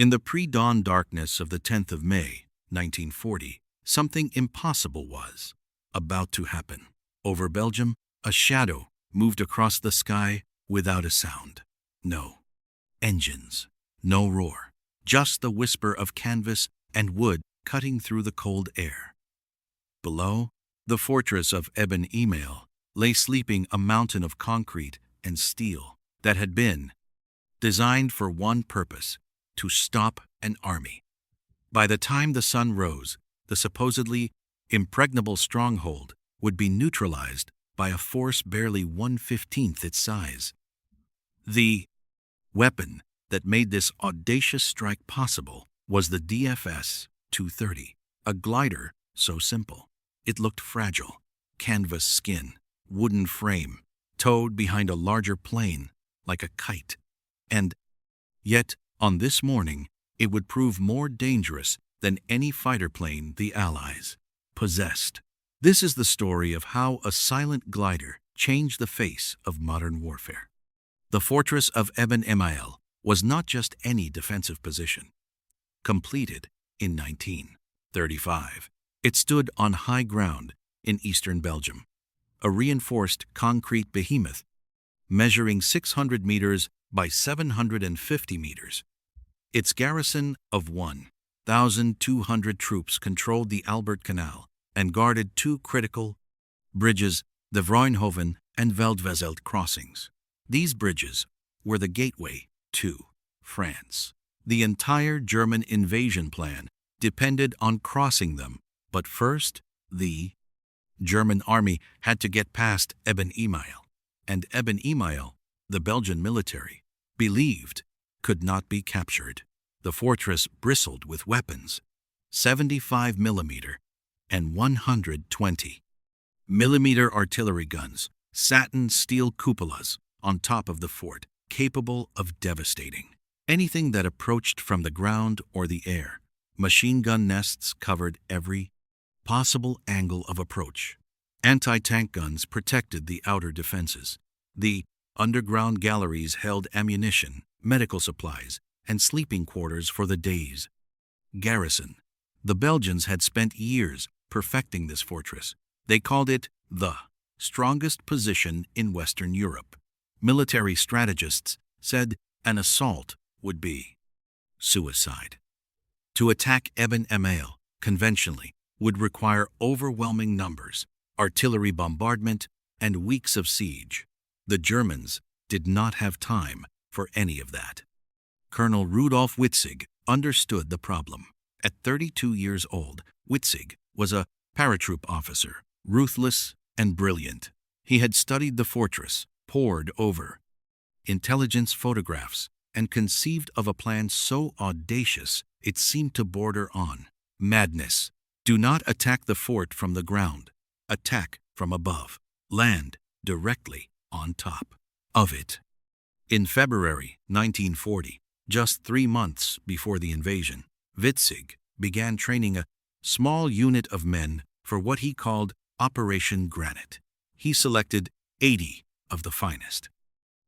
In the pre-dawn darkness of the 10th of May, 1940, something impossible was about to happen. Over Belgium, a shadow moved across the sky without a sound. No engines, no roar, just the whisper of canvas and wood cutting through the cold air. Below, the fortress of Eben-Emael lay sleeping, a mountain of concrete and steel that had been designed for one purpose: to stop an army. By the time the sun rose, the supposedly impregnable stronghold would be neutralized by a force barely 1/15 its size. The weapon that made this audacious strike possible was the DFS-230, a glider so simple it looked fragile: canvas skin, wooden frame, towed behind a larger plane like a kite. And yet, on this morning, it would prove more dangerous than any fighter plane the Allies possessed. This is the story of how a silent glider changed the face of modern warfare. The fortress of Eben-Emael was not just any defensive position. Completed in 1935, it stood on high ground in eastern Belgium, a reinforced concrete behemoth measuring 600 meters by 750 meters. Its garrison of 1,200 troops controlled the Albert Canal and guarded two critical bridges, the Vroonhoven and Veldwezelt crossings. These bridges were the gateway to France. The entire German invasion plan depended on crossing them, but first, the German army had to get past Eben-Emael, and Eben-Emael, the Belgian military believed, could not be captured. The fortress bristled with weapons, 75 millimeter and 120 millimeter artillery guns, satin steel cupolas on top of the fort, capable of devastating anything that approached from the ground or the air. Machine gun nests covered every possible angle of approach. Anti-tank guns protected the outer defenses. The underground galleries held ammunition, medical supplies, and sleeping quarters for the day's garrison. The Belgians had spent years perfecting this fortress. They called it the strongest position in Western Europe. Military strategists said an assault would be suicide. To attack Eben-Emael conventionally would require overwhelming numbers, artillery bombardment, and weeks of siege. The Germans did not have time for any of that. Colonel Rudolf Witzig understood the problem. At 32 years old, Witzig was a paratroop officer, ruthless and brilliant. He had studied the fortress, pored over intelligence photographs, and conceived of a plan so audacious it seemed to border on madness. Do not attack the fort from the ground. Attack from above. Land directly on top of it. In February 1940, just 3 months before the invasion, Witzig began training a small unit of men for what he called Operation Granite. He selected 80 of the finest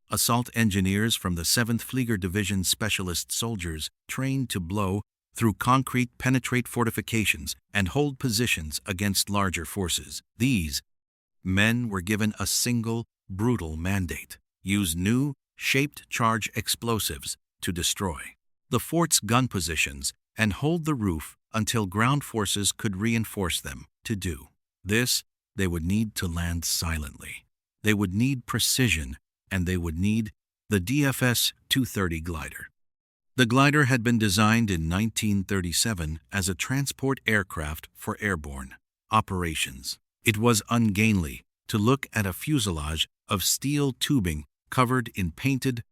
assault engineers from the 7th Flieger Division, specialist soldiers trained to blow through concrete, penetrate fortifications, and hold positions against larger forces. These men were given a single, brutal mandate: use new, shaped charge explosives to destroy the fort's gun positions and hold the roof until ground forces could reinforce them. To do this, they would need to land silently. They would need precision, and they would need the DFS-230 glider. The glider had been designed in 1937 as a transport aircraft for airborne operations. It was ungainly to look at a fuselage of steel tubing covered in painted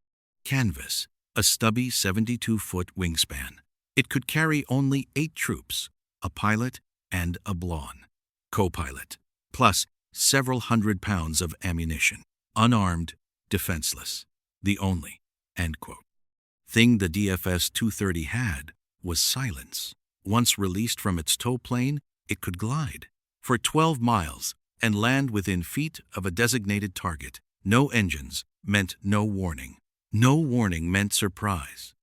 canvas, a stubby 72-foot wingspan. It could carry only 8 troops, a pilot and a blonde co-pilot, plus several hundred pounds of ammunition. Unarmed, defenseless. The only, end quote, thing the DFS-230 had was silence. Once released from its tow plane, it could glide for 12 miles and land within feet of a designated target. No engines meant no warning. No warning meant surprise.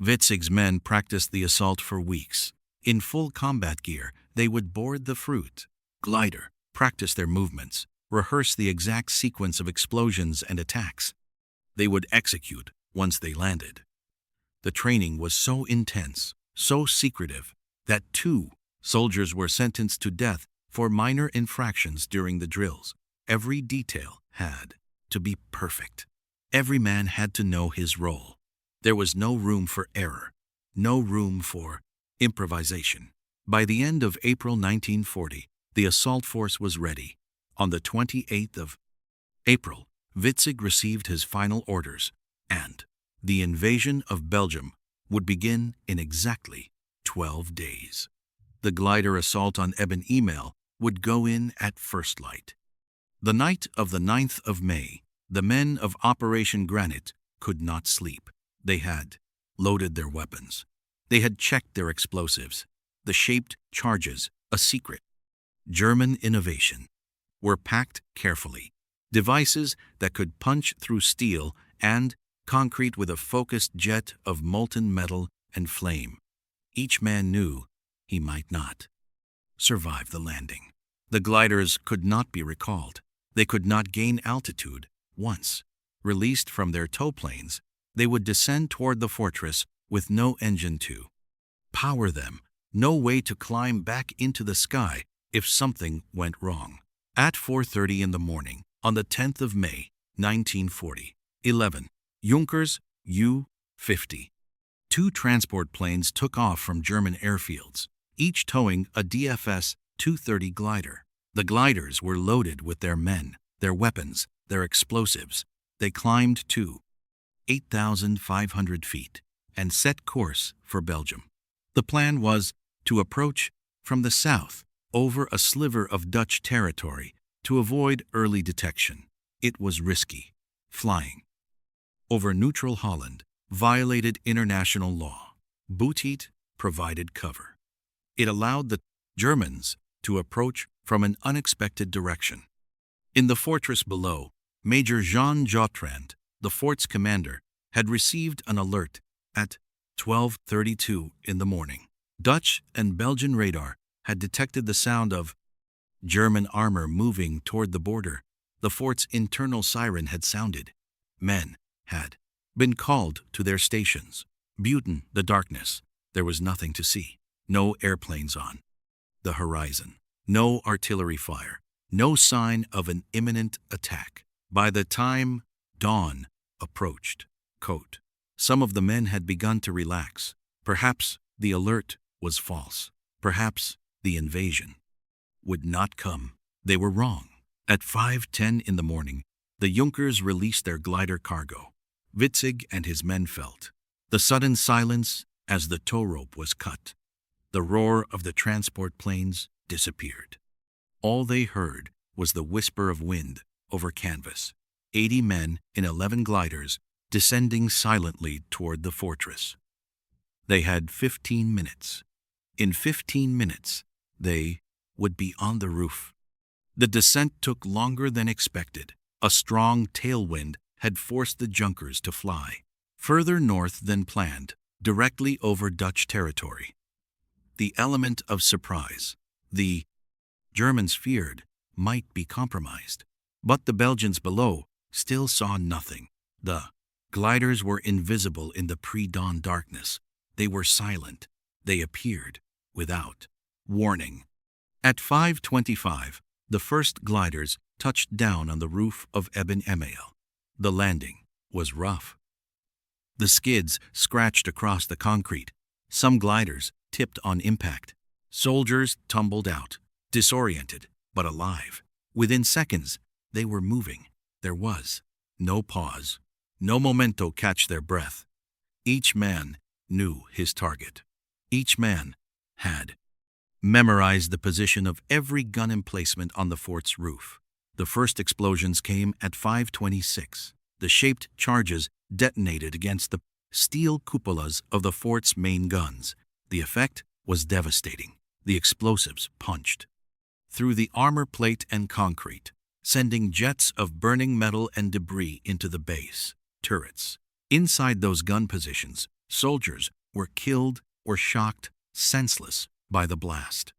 Witzig's men practiced the assault for weeks. In full combat gear, they would board the fruit glider, practice their movements, rehearse the exact sequence of explosions and attacks. They would execute once they landed. The training was so intense, so secretive, that 2 soldiers were sentenced to death for minor infractions during the drills. Every detail had to be perfect. Every man had to know his role. There was no room for error, no room for improvisation. By the end of April 1940, the assault force was ready. On the 28th of April, Witzig received his final orders, and the invasion of Belgium would begin in exactly 12 days. The glider assault on Eben-Emael would go in at first light. The night of the 9th of May, the men of Operation Granite could not sleep. They had loaded their weapons. They had checked their explosives. The shaped charges, a secret German innovation, were packed carefully. Devices that could punch through steel and concrete with a focused jet of molten metal and flame. Each man knew he might not survive the landing. The gliders could not be recalled. They could not gain altitude. Once released from their tow planes, they would descend toward the fortress with no engine to power them, no way to climb back into the sky if something went wrong. At 4:30 in the morning, on the 10th of May, 1940, 11 Junkers U-50. 2 transport planes took off from German airfields, each towing a DFS-230 glider. The gliders were loaded with their men, their weapons, their explosives. They climbed to 8,500 feet and set course for Belgium. The plan was to approach from the south over a sliver of Dutch territory to avoid early detection. It was risky. Flying over neutral Holland violated international law. Boot heat provided cover. It allowed the Germans to approach from an unexpected direction. In the fortress below, Major Jean Jotrand, the fort's commander, had received an alert at 12:32 in the morning. Dutch and Belgian radar had detected the sound of German armor moving toward the border. The fort's internal siren had sounded. Men had been called to their stations. Buten, the darkness. There was nothing to see. No airplanes on the horizon. No artillery fire. No sign of an imminent attack. By the time dawn approached, some of the men had begun to relax. Perhaps the alert was false. Perhaps the invasion would not come. They were wrong. At 5:10 in the morning, the Junkers released their glider cargo. Witzig and his men felt the sudden silence as the tow rope was cut. The roar of the transport planes disappeared. All they heard was the whisper of wind over canvas. 80 men in 11 gliders descending silently toward the fortress. They had 15 minutes. In 15 minutes, they would be on the roof. The descent took longer than expected. A strong tailwind had forced the Junkers to fly further north than planned, directly over Dutch territory. The element of surprise, the Germans feared, might be compromised. But the Belgians below still saw nothing. The gliders were invisible in the pre-dawn darkness. They were silent. They appeared without warning. At 5:25, the first gliders touched down on the roof of Eben-Emael. The landing was rough. The skids scratched across the concrete. Some gliders tipped on impact. Soldiers tumbled out, disoriented but alive. Within seconds, they were moving. There was no pause, no momento catch their breath. Each man knew his target. Each man had memorized the position of every gun emplacement on the fort's roof. The first explosions came at 5:26. The shaped charges detonated against the steel cupolas of the fort's main guns. The effect was devastating. The explosives punched through the armor plate and concrete, sending jets of burning metal and debris into the base turrets. Inside those gun positions, Soldiers were killed or shocked senseless by the blast.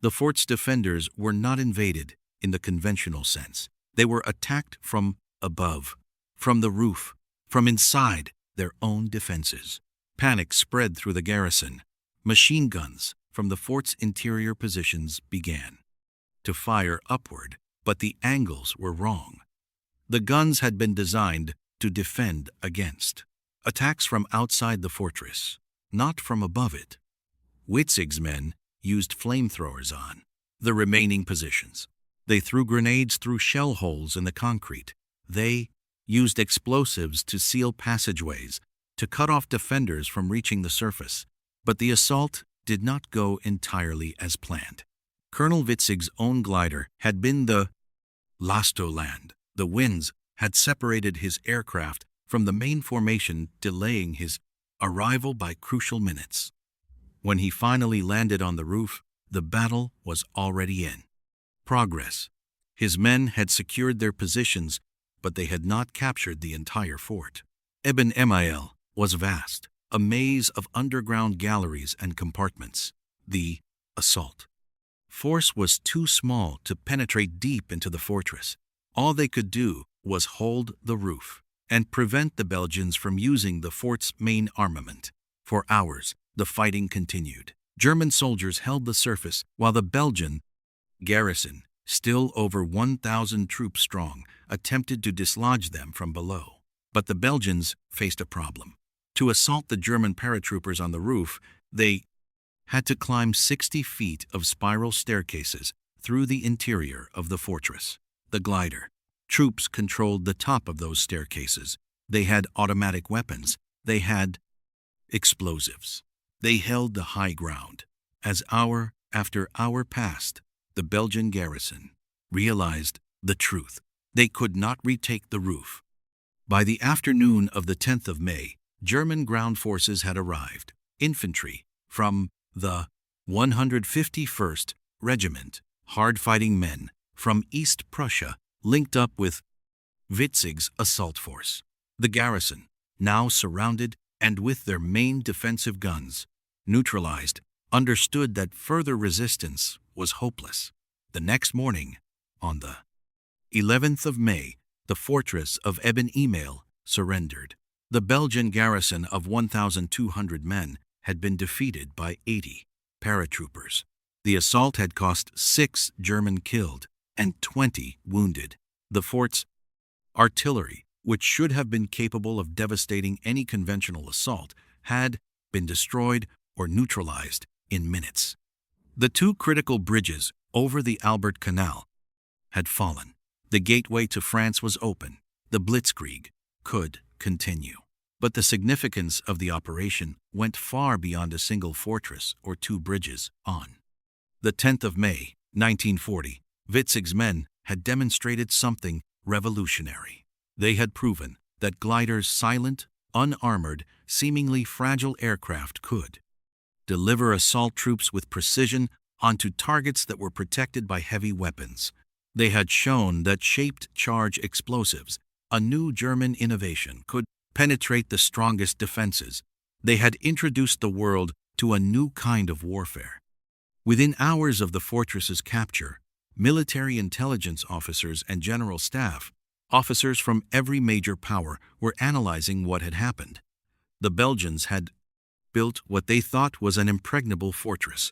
The fort's defenders were not invaded in the conventional sense. They were attacked from above, from the roof, from inside their own defenses. Panic spread through the garrison. Machine guns from the fort's interior positions began to fire upward, but the angles were wrong. The guns had been designed to defend against attacks from outside the fortress, not from above it. Witzig's men used flamethrowers on the remaining positions. They threw grenades through shell holes in the concrete. They used explosives to seal passageways, to cut off defenders from reaching the surface. But the assault did not go entirely as planned. Colonel Witzig's own glider had been the Lastoland. The winds had separated his aircraft from the main formation, delaying his arrival by crucial minutes. When he finally landed on the roof, the battle was already in progress. His men had secured their positions, but they had not captured the entire fort. Eben-Emael was vast, a maze of underground galleries and compartments. The assault force was too small to penetrate deep into the fortress. All they could do was hold the roof and prevent the Belgians from using the fort's main armament. For hours, the fighting continued. German soldiers held the surface while the Belgian garrison, still over 1,000 troops strong, attempted to dislodge them from below. But the Belgians faced a problem. To assault the German paratroopers on the roof, they had to climb 60 feet of spiral staircases through the interior of the fortress. The glider troops controlled the top of those staircases. They had automatic weapons. They had explosives. They held the high ground. As hour after hour passed, the Belgian garrison realized the truth. They could not retake the roof. By the afternoon of the 10th of May, German ground forces had arrived. Infantry from the 151st Regiment, hard-fighting men from East Prussia, linked up with Witzig's assault force. The garrison, now surrounded and with their main defensive guns neutralized, understood that further resistance was hopeless. The next morning, on the 11th of May, the fortress of Eben-Emael surrendered. The Belgian garrison of 1,200 men had been defeated by 80 paratroopers. The assault had cost 6 German killed and 20 wounded. The fort's artillery, which should have been capable of devastating any conventional assault, had been destroyed or neutralized in minutes. The 2 critical bridges over the Albert Canal had fallen. The gateway to France was open. The blitzkrieg could continue. But the significance of the operation went far beyond a single fortress or 2 bridges. On the 10th of May, 1940, Witzig's men had demonstrated something revolutionary. They had proven that gliders, silent, unarmored, seemingly fragile aircraft could deliver assault troops with precision onto targets that were protected by heavy weapons. They had shown that shaped charge explosives, a new German innovation, could penetrate the strongest defenses. They had introduced the world to a new kind of warfare. Within hours of the fortress's capture, military intelligence officers and general staff, officers from every major power, were analyzing what had happened. The Belgians had built what they thought was an impregnable fortress.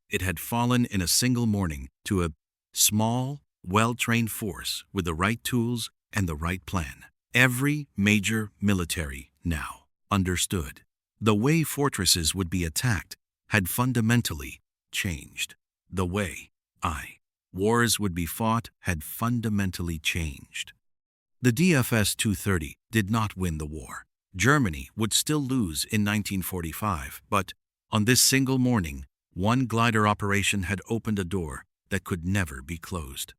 It had fallen in a single morning to a small, well-trained force with the right tools and the right plan. Every major military now understood the way fortresses would be attacked had fundamentally changed. The way wars would be fought had fundamentally changed. The DFS 230 did not win the war. Germany would still lose in 1945, but on this single morning, one glider operation had opened a door that could never be closed.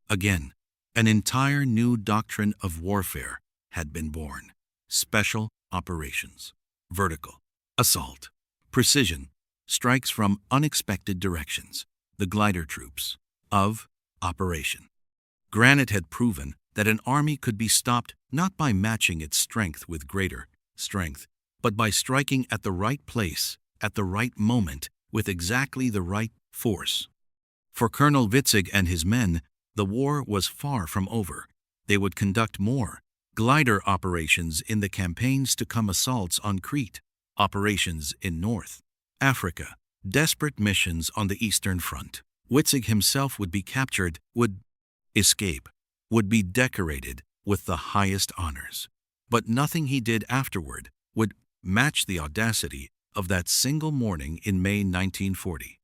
Again, an entire new doctrine of warfare had been born. Special operations, vertical assault, precision, strikes from unexpected directions, the glider troops of operation. Granite had proven that an army could be stopped not by matching its strength with greater strength, but by striking at the right place, at the right moment, with exactly the right force. For Colonel Witzig and his men, the war was far from over. They would conduct more glider operations in the campaigns to come, assaults on Crete, operations in North Africa, desperate missions on the Eastern Front. Witzig himself would be captured, would escape, would be decorated with the highest honors. But nothing he did afterward would match the audacity of that single morning in May 1940.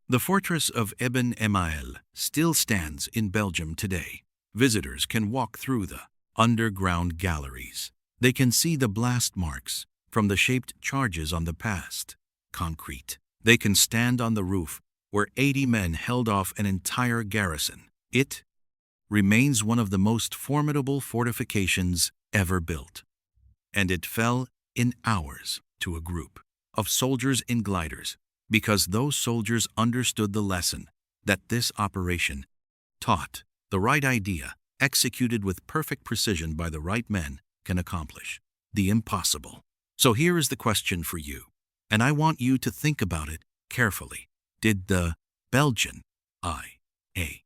The fortress of Eben-Emael still stands in Belgium today. Visitors can walk through the underground galleries. They can see the blast marks from the shaped charges on the past concrete. They can stand on the roof where 80 men held off an entire garrison. It remains one of the most formidable fortifications ever built. And it fell in hours to a group of soldiers in gliders, because those soldiers understood the lesson that this operation taught. The right idea, executed with perfect precision by the right men, can accomplish the impossible. So here is the question for you, and I want you to think about it carefully. Did the Belgian IA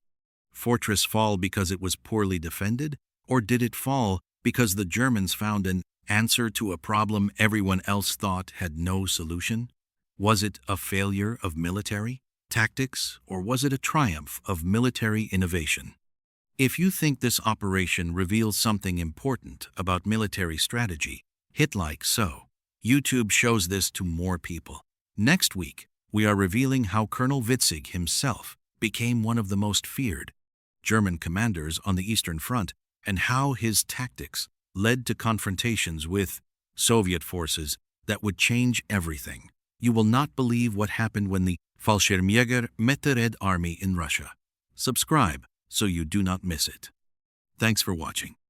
fortress fall because it was poorly defended, or did it fall because the Germans found an answer to a problem everyone else thought had no solution? Was it a failure of military tactics, or was it a triumph of military innovation? If you think this operation reveals something important about military strategy, hit like so. YouTube shows this to more people. Next week, we are revealing how Colonel Witzig himself became one of the most feared German commanders on the Eastern Front, and how his tactics led to confrontations with Soviet forces that would change everything. You will not believe what happened when the Fallschirmjäger met the Red Army in Russia. Subscribe so you do not miss it. Thanks for watching.